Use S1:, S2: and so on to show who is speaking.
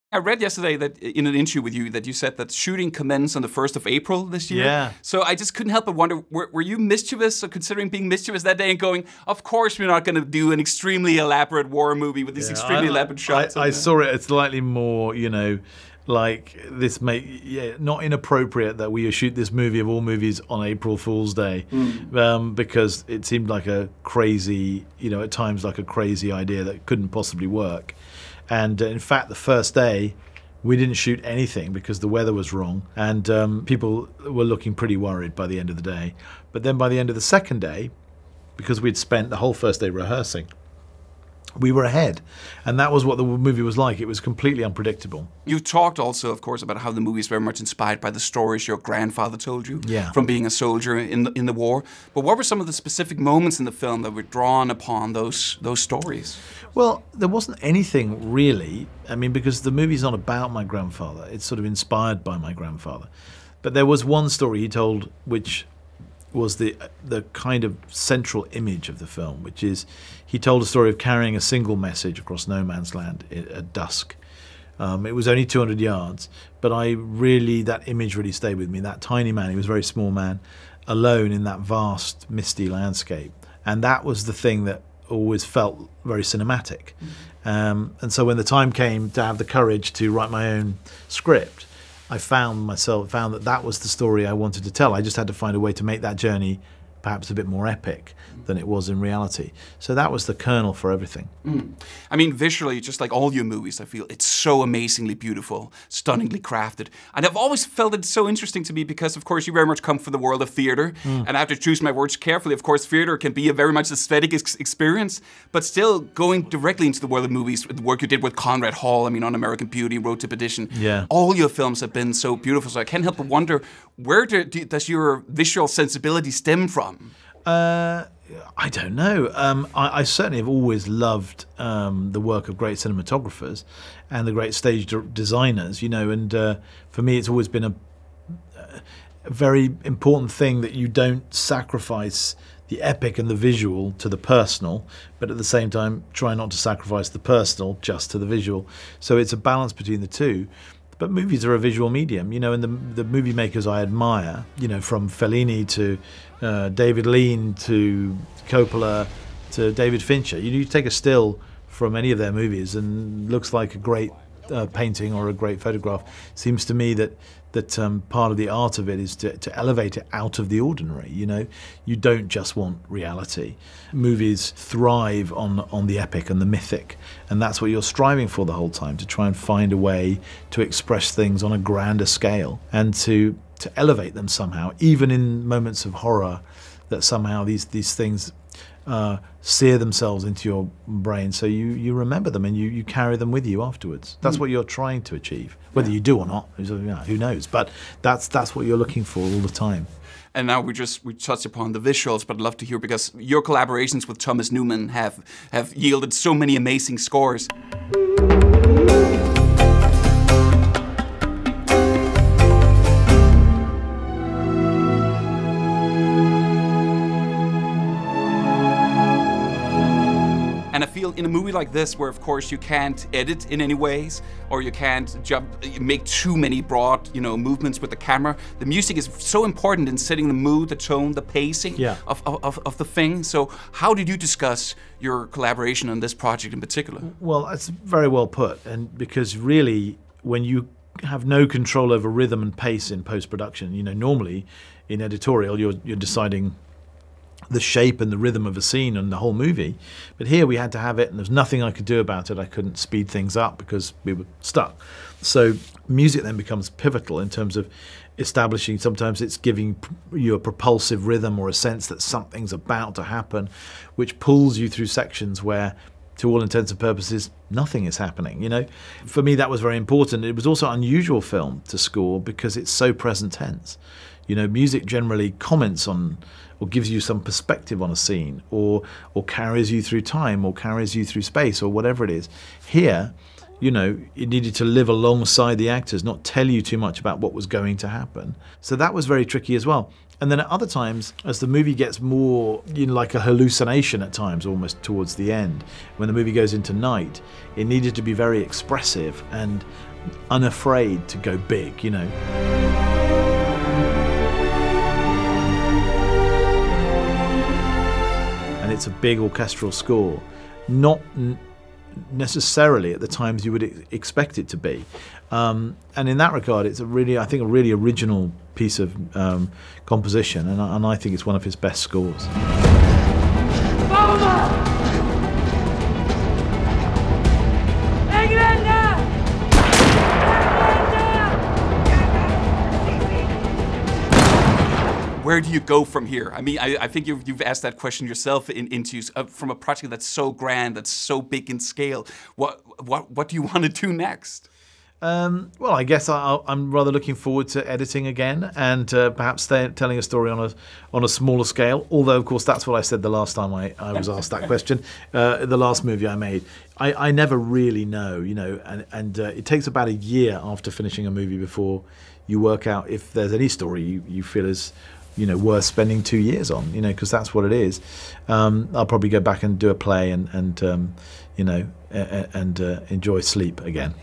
S1: I read yesterday that in an interview with you that you said that shooting commenced on the 1st of April this year.
S2: Yeah.
S1: So I just couldn't help but wonder, were you mischievous or considering being mischievous that day and going, of course we're not going to do an extremely elaborate war movie with these extremely elaborate shots?
S2: I saw it as slightly more, you know, like this not inappropriate that we shoot this movie of all movies on April Fool's Day, because it seemed like a crazy, you know, at times like a crazy idea that couldn't possibly work. And in fact, the first day, we didn't shoot anything because the weather was wrong, and people were looking pretty worried by the end of the day. But then by the end of the second day, because we'd spent the whole first day rehearsing, we were ahead. And that was what the movie was like. It was completely unpredictable.
S1: You've talked also, of course, about how the movie is very much inspired by the stories your grandfather told you from being a soldier in the war. But what were some of the specific moments in the film that were drawn upon those stories?
S2: Well, there wasn't anything really. I mean, because the movie's not about my grandfather. It's sort of inspired by my grandfather. But there was one story he told which was the kind of central image of the film, which is he told a story of carrying a single message across no man's land at dusk. It was only 200 yards, but that image really stayed with me. That tiny man, he was a very small man, alone in that vast, misty landscape. And that was the thing that always felt very cinematic. And so when the time came to have the courage to write my own script, I found that that was the story I wanted to tell. I just had to find a way to make that journey perhaps a bit more epic than it was in reality. So that was the kernel for everything.
S1: I mean, visually, just like all your movies, I feel it's so amazingly beautiful, stunningly crafted. And I've always felt it so interesting to me because, of course, you very much come from the world of theater. And I have to choose my words carefully. Of course, theater can be a very much aesthetic experience, but still going directly into the world of movies, the work you did with Conrad Hall, I mean, on American Beauty, Road to Perdition.
S2: Yeah.
S1: All your films have been so beautiful. So I can't help but wonder, where does your visual sensibility stem from?
S2: I don't know. I certainly have always loved the work of great cinematographers and the great stage designers, you know, and for me it's always been a very important thing that you don't sacrifice the epic and the visual to the personal, but at the same time try not to sacrifice the personal just to the visual. So it's a balance between the two. But movies are a visual medium, you know, and the movie makers I admire, you know, from Fellini to David Lean to Coppola to David Fincher. You take a still from any of their movies and it looks like a great painting or a great photograph. Seems to me that part of the art of it is to elevate it out of the ordinary, you know. You don't just want reality. Movies thrive on the epic and the mythic, and that's what you're striving for the whole time, to try and find a way to express things on a grander scale and to elevate them somehow, even in moments of horror, that somehow these things sear themselves into your brain, so you remember them and you carry them with you afterwards. That's what you're trying to achieve. Whether you do or not, who knows? But that's what you're looking for all the time.
S1: And now we touched upon the visuals, but I'd love to hear, because your collaborations with Thomas Newman have yielded so many amazing scores. And I feel in a movie like this, where of course you can't edit in any ways, or you can't make too many broad, you know, movements with the camera, the music is so important in setting the mood, the tone, the pacing of the thing. So how did you discuss your collaboration on this project in particular?
S2: Well, that's very well put, and because really, when you have no control over rhythm and pace in post-production, you know, normally in editorial you're deciding the shape and the rhythm of a scene and the whole movie. But here we had to have it, and there's nothing I could do about it. I couldn't speed things up because we were stuck. So music then becomes pivotal in terms of establishing, sometimes it's giving you a propulsive rhythm or a sense that something's about to happen, which pulls you through sections where, to all intents and purposes, nothing is happening, you know. For me, that was very important. It was also an unusual film to score because it's so present tense. You know, music generally comments on or gives you some perspective on a scene, or carries you through time, or carries you through space, or whatever it is. Here, you know, it needed to live alongside the actors, not tell you too much about what was going to happen. So that was very tricky as well. And then at other times, as the movie gets more, you know, like a hallucination at times, almost towards the end, when the movie goes into night, it needed to be very expressive and unafraid to go big, you know. And it's a big orchestral score, not necessarily at the times you would expect it to be. And in that regard, it's I think a really original piece of composition, and I think it's one of his best scores.
S1: Where do you go from here? I mean, I think you've asked that question yourself into from a project that's so grand, that's so big in scale. What do you want to do next?
S2: Well, I guess I'm rather looking forward to editing again, and perhaps telling a story on a smaller scale. Although, of course, that's what I said the last time I was asked that question. The last movie I made, I never really know, you know, and it takes about a year after finishing a movie before you work out if there's any story you feel is, you know, worth spending 2 years on, you know, because that's what it is. I'll probably go back and do a play and you know, and enjoy sleep again.